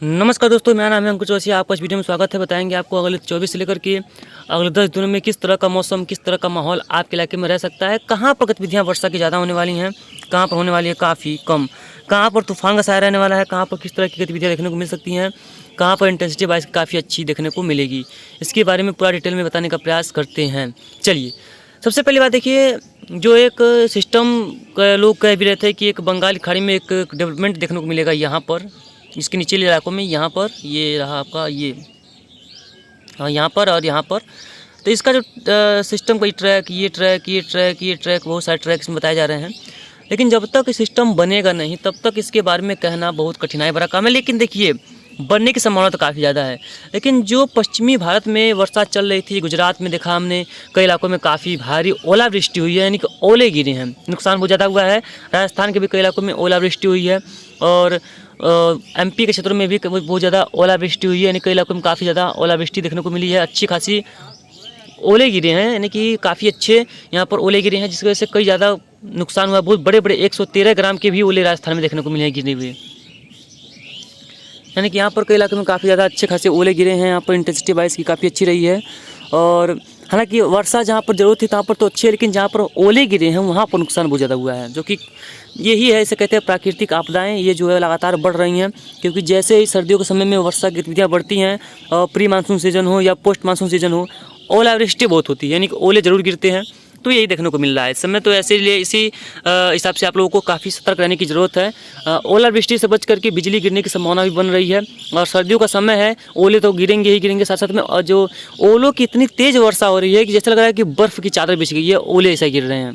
नमस्कार दोस्तों, मेरा नाम है अंकुर चौरसिया। आपका इस वीडियो में स्वागत है। बताएंगे आपको अगले 24 से लेकर के अगले 10 दिनों में किस तरह का मौसम, किस तरह का माहौल आपके इलाके में रह सकता है, कहाँ पर गतिविधियाँ वर्षा की ज़्यादा होने वाली हैं, कहाँ पर होने वाली है काफ़ी कम, कहाँ पर तूफान का साया रहने वाला है, कहाँ पर किस तरह की गतिविधियाँ देखने को मिल सकती हैं, कहाँ पर इंटेंसिटी बारिश काफ़ी अच्छी देखने को मिलेगी। इसके बारे में पूरा डिटेल में बताने का प्रयास करते हैं। चलिए, सबसे पहली बात देखिए, जो एक सिस्टम लोग कह भी रहे थे कि एक बंगाल की खाड़ी में एक डेवलपमेंट देखने को मिलेगा यहाँ पर, इसके निचले इलाकों में, यहाँ पर ये रहा आपका ये, हाँ यहाँ पर और यहाँ पर। तो इसका जो सिस्टम का ये ट्रैक बहुत सारे ट्रैक इसमें बताए जा रहे हैं। लेकिन जब तक सिस्टम बनेगा नहीं तब तक इसके बारे में कहना बहुत कठिनाई भरा काम है। लेकिन देखिए, बनने की संभावना तो काफ़ी ज़्यादा है। लेकिन जो पश्चिमी भारत में वर्षा चल रही थी, गुजरात में देखा हमने कई इलाकों में काफ़ी भारी ओलावृष्टि हुई है, यानी कि ओले गिरे हैं, नुकसान बहुत ज़्यादा हुआ है। राजस्थान के भी कई इलाकों में ओलावृष्टि हुई है और एमपी के क्षेत्रों में भी बहुत ज़्यादा ओलावृष्टि हुई है, यानी कई इलाकों में काफ़ी ज़्यादा ओलावृष्टि देखने को मिली है। अच्छी खासी ओले गिरे हैं, यानी कि काफ़ी अच्छे यहाँ पर ओले गिरे हैं, जिसकी वजह से कई ज़्यादा नुकसान हुआ। बहुत बड़े बड़े 113 ग्राम के भी ओले राजस्थान में देखने को मिले हैं गिरे हुए, यानी कि यहाँ पर कई इलाकों में काफ़ी ज़्यादा अच्छे खासे ओले गिरे हैं। यहाँ पर इंटेंसिटी बारिश की काफ़ी अच्छी रही है। और हालांकि वर्षा जहाँ पर ज़रूरत थी वहाँ पर तो अच्छी है, लेकिन जहाँ पर ओले गिरे हैं वहाँ पर नुकसान बहुत ज़्यादा हुआ है, जो कि यही है, इसे कहते हैं प्राकृतिक आपदाएं। ये जो है लगातार बढ़ रही हैं, क्योंकि जैसे ही सर्दियों के समय में वर्षा की गतिविधियाँ बढ़ती हैं, प्री मानसून सीजन हो या पोस्ट मानसून सीजन हो, ओलावृष्टि बहुत होती है, यानी कि ओले ज़रूर गिरते हैं। तो यही देखने को मिल रहा है इस समय। तो ऐसे लिए इसी हिसाब से आप लोगों को काफ़ी सतर्क रहने की ज़रूरत है। ओलावृष्टि से बच करके बिजली गिरने की संभावना भी बन रही है, और सर्दियों का समय है, ओले तो गिरेंगे ही गिरेंगे। साथ साथ में और जो ओलों की इतनी तेज़ वर्षा हो रही है कि जैसा लग रहा है कि बर्फ़ की चादर बिछ गई है, ओले ऐसा गिर रहे हैं।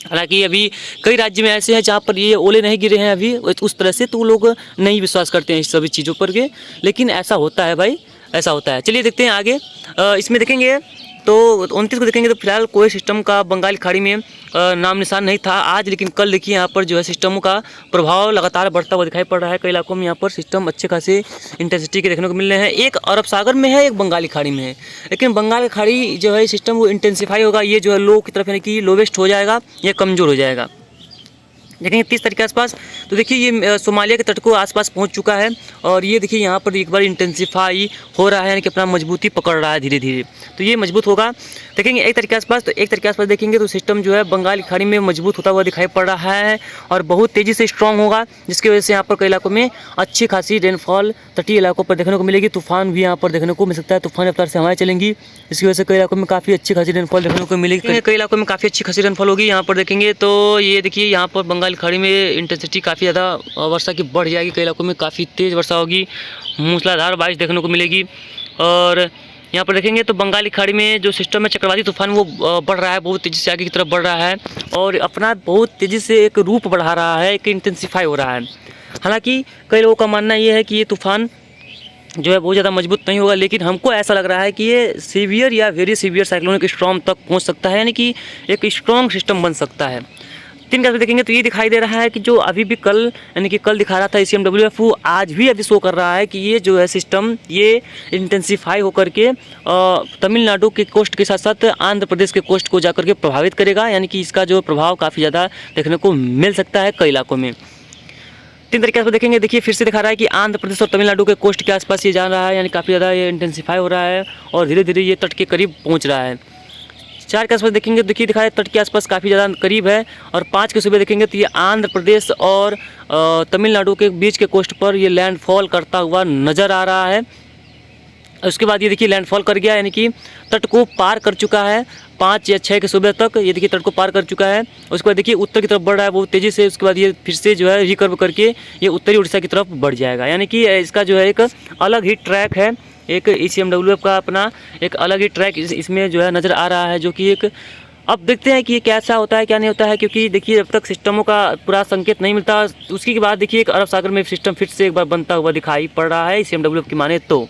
हालांकि अभी कई राज्य में ऐसे हैं जहाँ पर ये ओले नहीं गिरे हैं अभी उस तरह से, तो लोग नहीं विश्वास करते हैं इस सभी चीज़ों पर के, लेकिन ऐसा होता है भाई, ऐसा होता है। चलिए देखते हैं आगे। इसमें देखेंगे तो 29 को देखेंगे तो फिलहाल कोई सिस्टम का बंगाल खाड़ी में नाम निशान नहीं था आज, लेकिन कल देखिए यहाँ पर जो है सिस्टमों का प्रभाव लगातार बढ़ता हुआ दिखाई पड़ रहा है। कई इलाकों में यहाँ पर सिस्टम अच्छे खासे इंटेंसिटी के देखने को मिल रहे हैं। एक अरब सागर में है, एक बंगाली खाड़ी में है, लेकिन बंगाल की खाड़ी जो है सिस्टम वो इंटेंसिफाई होगा, ये जो है लो की तरफ, यानी कि लोवेस्ट हो जाएगा, ये कमज़ोर हो जाएगा। देखेंगे 30 तारीख के आसपास, तो देखिए ये सोमालिया के तट को आसपास पहुंच चुका है, और ये देखिए यहाँ पर एक बार इंटेंसिफाई हो रहा है, यानी कि अपना मजबूती पकड़ रहा है धीरे धीरे। तो ये मजबूत होगा। देखेंगे 1 तारीख के आसपास, तो 1 तारीख के आसपास देखेंगे तो सिस्टम जो है बंगाल की खाड़ी में मजबूत होता हुआ दिखाई पड़ रहा है, और बहुत तेज़ी से स्ट्रॉन्ग होगा, जिसकी वजह से यहाँ पर कई इलाकों में अच्छी खासी रेनफॉल तटीय इलाकों पर देखने को मिलेगी। तूफान भी यहाँ पर देखने को मिल सकता है, तूफान रफ्तार से हवाएं चलेंगी, जिसकी वजह से कई इलाकों में काफ़ी अच्छी खासी रेनफॉल देखने को मिलेगी। कई इलाकों में काफ़ी अच्छी खासी रेनफॉल होगी। यहाँ पर देखेंगे तो ये देखिए यहाँ पर बंगाल की खाड़ी में इंटेंसिटी काफ़ी ज़्यादा वर्षा की बढ़ जाएगी। कई इलाकों में काफ़ी तेज़ वर्षा होगी, मूसलाधार बारिश देखने को मिलेगी। और यहाँ पर देखेंगे तो बंगाली खाड़ी में जो सिस्टम है चक्रवाती तूफान, वो बढ़ रहा है, बहुत तेज़ी से आगे की तरफ बढ़ रहा है, और अपना बहुत तेज़ी से एक रूप बढ़ा रहा है, एक इंटेंसिफाई हो रहा है। हालांकि कई लोगों का मानना ये है कि ये तूफान जो है बहुत ज़्यादा मजबूत नहीं होगा, लेकिन हमको ऐसा लग रहा है कि ये सीवियर या वेरी सीवियर साइक्लोनिक स्टॉर्म तक पहुँच सकता है, यानी कि एक स्ट्रॉन्ग सिस्टम बन सकता है। 3 का देखेंगे तो ये दिखाई दे रहा है कि जो अभी भी कल, यानी कि कल दिखा रहा था ECMWF, वो आज भी अभी शो कर रहा है कि ये जो है सिस्टम ये इंटेंसिफाई होकर के तमिलनाडु के कोस्ट के साथ साथ आंध्र प्रदेश के कोस्ट को जाकर के प्रभावित करेगा, यानी कि इसका जो प्रभाव काफ़ी ज़्यादा देखने को मिल सकता है कई इलाकों में। 3 तरीके से देखेंगे, देखिए फिर से दिखा रहा है कि आंध्र प्रदेश और तमिलनाडु के कोस्ट के आसपास ये जा रहा है, यानी काफ़ी ज़्यादा ये इंटेंसिफाई हो रहा है और धीरे धीरे ये तट के करीब पहुँच रहा है। 4 के आसपास देखेंगे, देखिए दिखाया तट के आसपास काफ़ी ज़्यादा करीब है, और 5 के सुबह देखेंगे तो ये आंध्र प्रदेश और तमिलनाडु के बीच के कोस्ट पर ये लैंडफॉल करता हुआ नज़र आ रहा है। उसके बाद ये देखिए लैंडफॉल कर गया, यानी कि तट को पार कर चुका है। 5 या 6 के सुबह तक ये देखिए तट को पार कर चुका है। उसके बाद देखिए उत्तर की तरफ बढ़ रहा है बहुत तेज़ी से। उसके बाद ये फिर से जो है रिकर्व करके ये उत्तरी उड़ीसा की तरफ बढ़ जाएगा, यानी कि इसका जो है एक अलग ही ट्रैक है, एक ECMWF का अपना एक अलग ही ट्रैक इसमें जो है नज़र आ रहा है, जो कि एक, अब देखते हैं कि ये कैसा होता है क्या नहीं होता है, क्योंकि देखिए जब तक सिस्टमों का पूरा संकेत नहीं मिलता, उसके बाद देखिए एक अरब सागर में सिस्टम फिर से एक बार बनता हुआ दिखाई पड़ रहा है ECMWF की माने तो।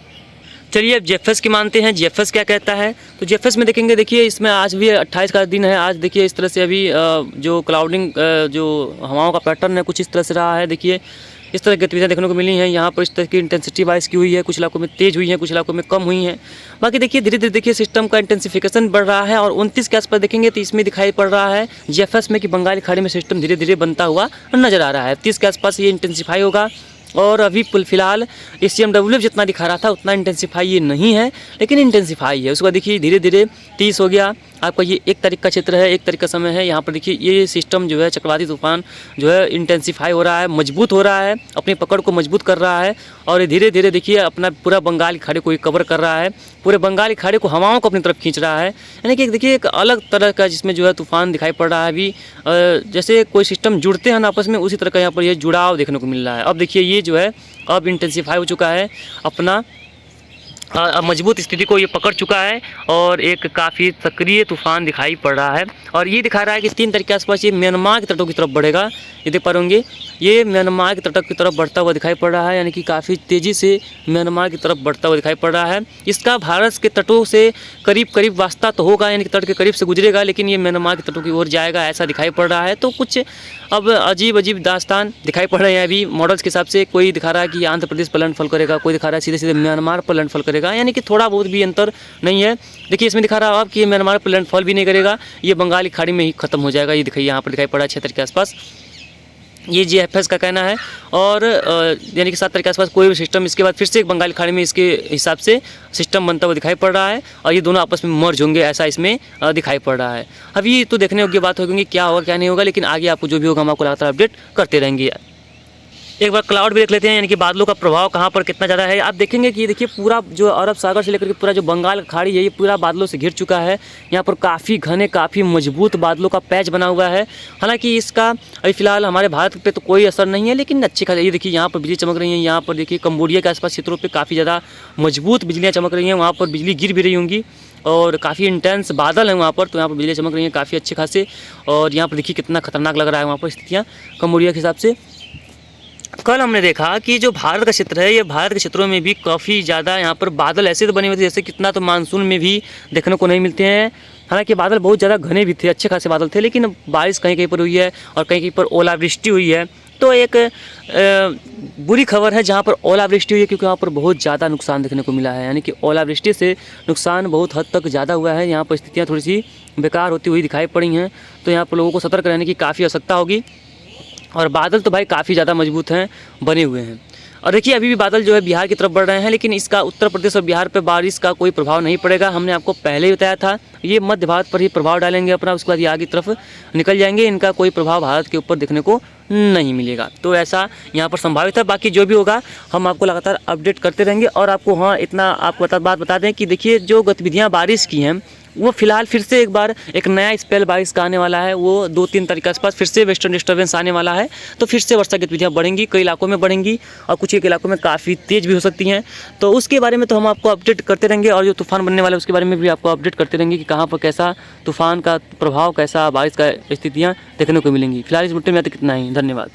चलिए अब JFS की मानते हैं, JFS क्या कहता है। तो JFS में देखेंगे, देखिए इसमें आज भी 28 का दिन है। आज देखिए इस तरह से अभी जो क्लाउडिंग जो हवाओं का पैटर्न है कुछ इस तरह से रहा है। देखिए इस तरह की गतिविधियाँ देखने को मिली हैं। यहाँ पर इस तरह की इंटेंसिटी बारिश की हुई है, कुछ इलाकों में तेज़ हुई है, कुछ इलाकों में कम हुई हैं। बाकी देखिए धीरे धीरे देखिए सिस्टम का इंटेंसिफिकेशन बढ़ रहा है, और 29 के आसपास देखेंगे तो इसमें दिखाई पड़ रहा है JFS में कि बंगाल की खाड़ी में सिस्टम धीरे धीरे बनता हुआ नजर आ रहा है। 30 के आसपास ये इंटेंसिफाई होगा, और अभी फिलहाल SCMWF जितना दिखा रहा था उतना इंटेंसिफाई ये नहीं है, लेकिन इंटेंसिफाई है। उसके बाद देखिए धीरे धीरे 30 हो गया आपका, ये 1 तारीख का क्षेत्र है, 1 तारीख का समय है। यहाँ पर देखिए ये सिस्टम जो है चक्रवाती तूफान जो है इंटेंसिफाई हो रहा है, मजबूत हो रहा है, अपनी पकड़ को मजबूत कर रहा है और ये धीरे धीरे देखिए अपना पूरा बंगाल की खाड़ी को ये कवर कर रहा है, पूरे बंगाल की खाड़ी को हवाओं को अपनी तरफ खींच रहा है। यानी कि देखिए एक अलग तरह का जिसमें जो है तूफान दिखाई पड़ रहा है अभी, जैसे कोई सिस्टम जुड़ते हैं ना आपस में, उसी तरह का यहाँ पर ये जुड़ाव देखने को मिल रहा है। अब देखिए ये जो है अब इंटेंसिफाई हो चुका है, अपना मजबूत स्थिति को ये पकड़ चुका है और एक काफ़ी सक्रिय तूफान दिखाई पड़ रहा है। और ये दिखा रहा है कि 3 तारीख के आसपास ये म्यांमार के तटों की तरफ बढ़ेगा। ये देख पा रहे ये म्यांमार के तटों की तरफ बढ़ता हुआ दिखाई पड़ रहा है, यानी कि काफ़ी तेज़ी से म्यांमार की तरफ बढ़ता हुआ दिखाई पड़ रहा है। इसका भारत के तटों से करीब करीब वास्ता तो होगा, यानी कि तट के करीब से गुजरेगा, लेकिन ये म्यांमार के तटों की ओर जाएगा ऐसा दिखाई पड़ रहा है। तो कुछ अब अजीब अजीब दास्तान दिखाई पड़ रहे हैं अभी मॉडल्स के हिसाब से। कोई दिखा रहा है कि आंध्र प्रदेश पर लैंडफॉल करेगा, कोई दिखा रहा है सीधे सीधे म्यांमार पर लैंडफॉल करेगा, यानी कि थोड़ा बहुत भी अंतर नहीं है। देखिए इसमें दिखा रहा है अब कि म्यांमार पर लैंडफॉल भी नहीं करेगा, ये बंगाल की खाड़ी में ही खत्म हो जाएगा। ये दिखाइए यहाँ पर दिखाई पड़ा है 6 तारीख के आसपास, ये GFS का कहना है। और यानी कि 7 तारीख के आसपास कोई भी सिस्टम इसके बाद फिर से एक बंगाल की खाड़ी में इसके हिसाब से सिस्टम बनता हुआ दिखाई पड़ रहा है और ये दोनों आपस में मर्ज होंगे ऐसा इसमें दिखाई पड़ रहा है। अब ये तो देखने योग्य बात होगी क्या होगा क्या नहीं होगा, लेकिन आगे आपको जो भी होगा हम आपको लगातार अपडेट करते रहेंगे। एक बार क्लाउड भी देख लेते हैं, यानी कि बादलों का प्रभाव कहाँ पर कितना ज़्यादा है। आप देखेंगे कि ये देखिए पूरा जो अरब सागर से लेकर के पूरा जो बंगाल की खाड़ी है ये पूरा बादलों से घिर चुका है। यहाँ पर काफ़ी घने काफ़ी मजबूत बादलों का पैच बना हुआ है। हालांकि इसका अभी फिलहाल हमारे भारत पे तो कोई असर नहीं है, लेकिन अच्छी खासी ये देखिए यहाँ पर बिजली चमक रही है। यहाँ पर देखिए कंबोडिया के आसपास क्षेत्रों पर काफ़ी ज़्यादा मजबूत बिजलियाँ चमक रही हैं, वहाँ पर बिजली गिर भी रही होंगी और काफ़ी इंटेंस बादल हैं वहाँ पर, तो यहाँ पर बिजली चमक रही हैं काफ़ी अच्छे खासे। और यहाँ पर देखिए कितना खतरनाक लग रहा है वहाँ पर स्थितियाँ कंबोडिया के हिसाब से। कल हमने देखा कि जो भारत का क्षेत्र है ये भारत के क्षेत्रों में भी काफ़ी ज़्यादा यहाँ पर बादल ऐसे तो बने हुए थे जैसे कितना तो मानसून में भी देखने को नहीं मिलते हैं। हालांकि बादल बहुत ज़्यादा घने भी थे, अच्छे खासे बादल थे, लेकिन बारिश कहीं कहीं पर हुई है और कहीं कहीं पर ओलावृष्टि हुई है। तो एक बुरी खबर है जहाँ पर ओलावृष्टि हुई है, क्योंकि वहाँ पर बहुत ज़्यादा नुकसान देखने को मिला है। यानी कि ओलावृष्टि से नुकसान बहुत हद तक ज़्यादा हुआ है। यहाँ पर स्थितियाँ थोड़ी सी बेकार होती हुई दिखाई पड़ी हैं, तो यहाँ पर लोगों को सतर्क रहने की काफ़ी आवश्यकता होगी। और बादल तो भाई काफ़ी ज़्यादा मजबूत हैं, बने हुए हैं। और देखिए अभी भी बादल जो है बिहार की तरफ बढ़ रहे हैं, लेकिन इसका उत्तर प्रदेश और बिहार पर बारिश का कोई प्रभाव नहीं पड़ेगा। हमने आपको पहले ही बताया था ये मध्य भारत पर ही प्रभाव डालेंगे अपना, उसके बाद ये आगे की तरफ निकल जाएंगे। इनका कोई प्रभाव भारत के ऊपर देखने को नहीं मिलेगा, तो ऐसा यहाँ पर संभावित है। बाकी जो भी होगा हम आपको लगातार अपडेट करते रहेंगे। और आपको हाँ इतना आपको बात बता दें कि देखिए जो गतिविधियाँ बारिश की हैं वो फिलहाल फिर से एक बार एक नया स्पेल बारिश का आने वाला है। वो 2-3 तारीख के आसपास फिर से वेस्टर्न डिस्टर्बेंस आने वाला है, तो फिर से वर्षा गतिविधियाँ बढ़ेंगी, कई इलाकों में बढ़ेंगी और कुछ एक इलाकों में काफ़ी तेज़ भी हो सकती हैं। तो उसके बारे में तो हम आपको अपडेट करते रहेंगे, और जो तूफान बनने वाला है उसके बारे में भी आपको अपडेट करते रहेंगे कि कहाँ पर कैसा तूफान का प्रभाव, कैसा बारिश का स्थितियाँ देखने को मिलेंगी। फिलहाल इस बुलेटिन में कितना ही, धन्यवाद।